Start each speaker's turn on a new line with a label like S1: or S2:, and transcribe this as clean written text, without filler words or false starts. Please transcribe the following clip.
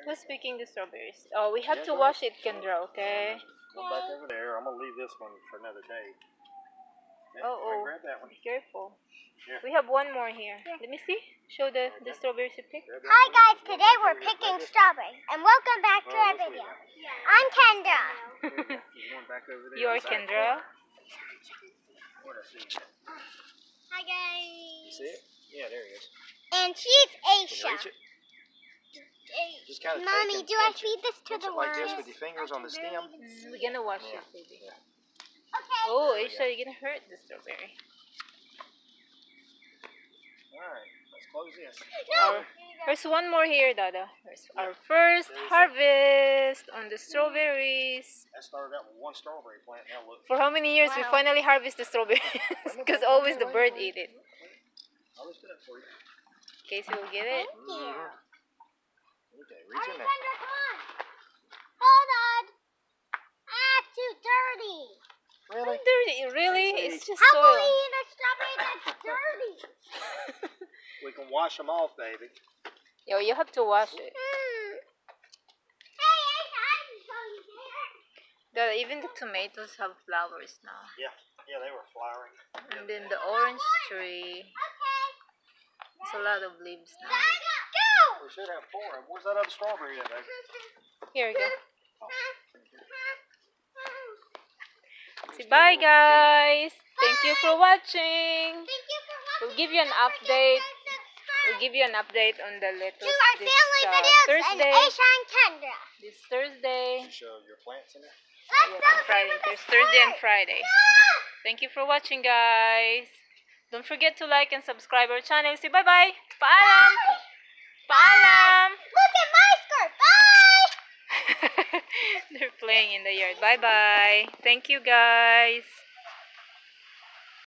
S1: Who's picking the strawberries? Oh, we have to wash it, Kendra, okay?
S2: One back over there. I'm going to leave this one for another day. Okay,
S1: Oh,
S2: grab that one.
S1: be careful.
S2: Yeah.
S1: We have one more here. Let me see. Show the strawberries you picked.
S3: Hi guys, today we're picking strawberries, and welcome back to our video. I'm Kendra.
S1: You are Kendra.
S3: Hi guys.
S2: You see it? Yeah, there he is.
S3: And she's
S2: Can you
S3: Aisha.
S2: reach it? Just kind of
S3: Mommy, do I feed this to the
S2: like this
S3: worms?
S2: with your fingers on the stem.
S1: We're gonna wash it, baby.
S3: Okay.
S1: Oh, Aisha, you're gonna hurt the strawberry.
S2: Alright, let's close this.
S3: No.
S1: There's one more here, Dada. There's our first harvest on the strawberries.
S2: I started out with one strawberry plant. Now look.
S1: For how many years we finally harvest the strawberries? Because always the bird ate it.
S2: I'll just put it for you.
S1: Casey will get it.
S3: Thank you.
S2: Okay, reach in there.
S3: Kendra, come on. Hold on. Ah, too dirty.
S2: Really?
S1: Dirty, really? It's just
S3: How will we
S1: soil.
S3: eat a strawberry that's dirty?
S2: We can wash them off, baby.
S1: Yo, you have to wash it.
S3: Hey, Aisha, I can show you there.
S1: Dada, even the tomatoes have flowers now.
S2: Yeah, they were flowering.
S1: And then the orange tree.
S3: Okay.
S1: It's a lot of leaves now.
S3: Go!
S2: We should have 4. Where's that other strawberry at, baby?
S1: Here we go. Say bye, guys. Thank you for watching.
S3: Thank you for watching.
S1: We'll give you an update. We'll give you an update on the lettuce
S3: To our
S1: this
S3: family videos
S1: Thursday.
S3: and Aisha and Kendra.
S1: This Thursday.
S2: Show your plants in there.
S1: Yeah, on Friday. There's Thursday and Friday. Thank you for watching, guys. Don't forget to like and subscribe our channel. Say bye-bye. Paalam. Paalam.
S3: Look at my skirt. Bye.
S1: They're playing in the yard. Bye-bye. Thank you, guys.